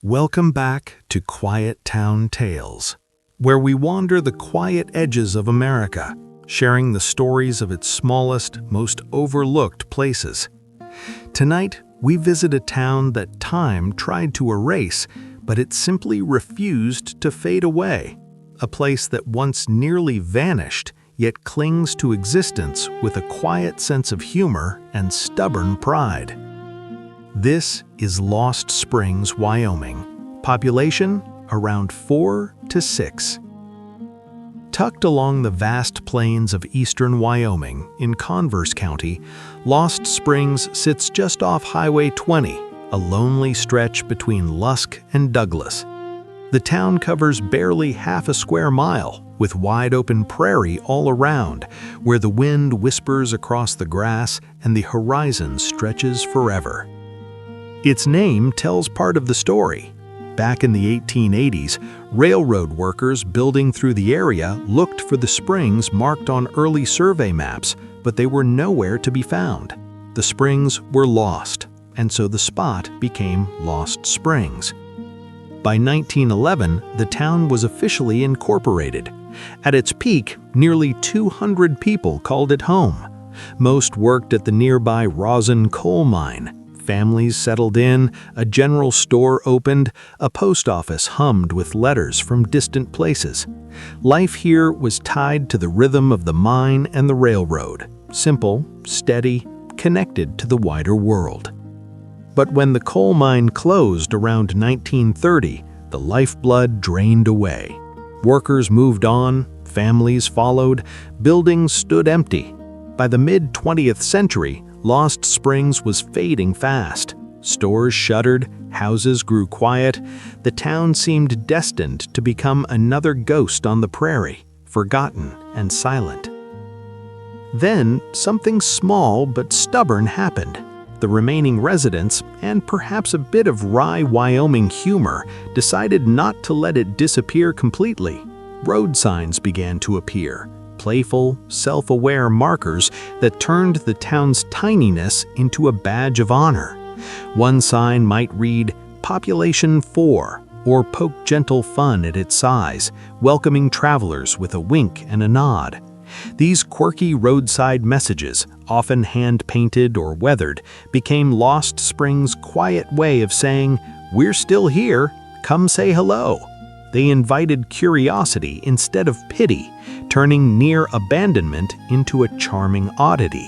Welcome back to Quiet Town Tales, where we wander the quiet edges of America, sharing the stories of its smallest, most overlooked places. Tonight, we visit a town that time tried to erase, but it simply refused to fade away. A place that once nearly vanished, yet clings to existence with a quiet sense of humor and stubborn pride. This is Lost Springs, Wyoming. Population around 4 to 6. Tucked along the vast plains of eastern Wyoming in Converse County, Lost Springs sits just off Highway 20, a lonely stretch between Lusk and Douglas. The town covers barely half a square mile, with wide-open prairie all around, where the wind whispers across the grass and the horizon stretches forever. Its name tells part of the story. Back in the 1880s, railroad workers building through the area looked for the springs marked on early survey maps, but they were nowhere to be found. The springs were lost, and so the spot became Lost Springs. By 1911, the town was officially incorporated. At its peak, nearly 200 people called it home. Most worked at the nearby rosin coal mine. Families settled in, a general store opened, a post office hummed with letters from distant places. Life here was tied to the rhythm of the mine and the railroad, simple, steady, connected to the wider world. But when the coal mine closed around 1930, the lifeblood drained away. Workers moved on, families followed, buildings stood empty. By the mid-20th century, Lost Springs was fading fast. Stores shuttered, houses grew quiet. The town seemed destined to become another ghost on the prairie, forgotten and silent. Then, something small but stubborn happened. The remaining residents, and perhaps a bit of wry Wyoming humor, decided not to let it disappear completely. Road signs began to appear. Playful, self-aware markers that turned the town's tininess into a badge of honor. One sign might read, "Population 4," or poke gentle fun at its size, welcoming travelers with a wink and a nod. These quirky roadside messages, often hand-painted or weathered, became Lost Springs' quiet way of saying, "We're still here, come say hello." They invited curiosity instead of pity, turning near abandonment into a charming oddity.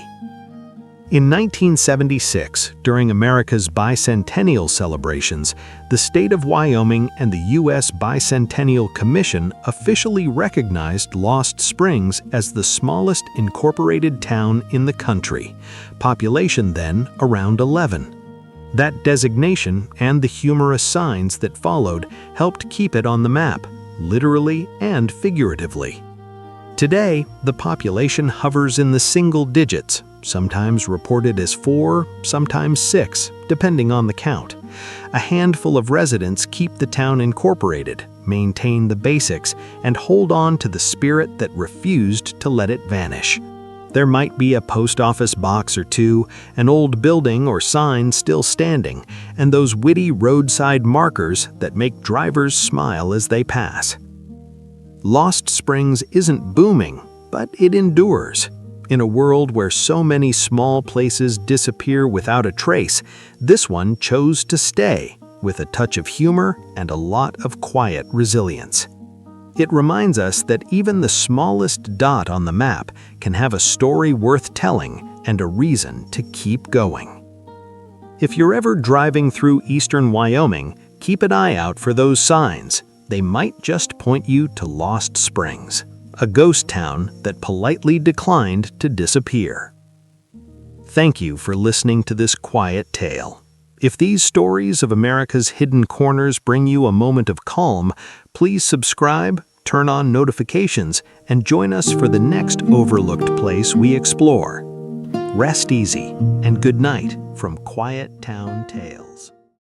In 1976, during America's bicentennial celebrations, the state of Wyoming and the U.S. Bicentennial Commission officially recognized Lost Springs as the smallest incorporated town in the country, population then around 11. That designation and the humorous signs that followed helped keep it on the map, literally and figuratively. Today, the population hovers in the single digits, sometimes reported as 4, sometimes 6, depending on the count. A handful of residents keep the town incorporated, maintain the basics, and hold on to the spirit that refused to let it vanish. There might be a post office box or two, an old building or sign still standing, and those witty roadside markers that make drivers smile as they pass. Lost Springs isn't booming, but it endures. In a world where so many small places disappear without a trace, this one chose to stay, with a touch of humor and a lot of quiet resilience. It reminds us that even the smallest dot on the map can have a story worth telling and a reason to keep going. If you're ever driving through eastern Wyoming, keep an eye out for those signs. They might just point you to Lost Springs, a ghost town that politely declined to disappear. Thank you for listening to this quiet tale. If these stories of America's hidden corners bring you a moment of calm, please subscribe, turn on notifications, and join us for the next overlooked place we explore. Rest easy, and good night from Quiet Town Tales.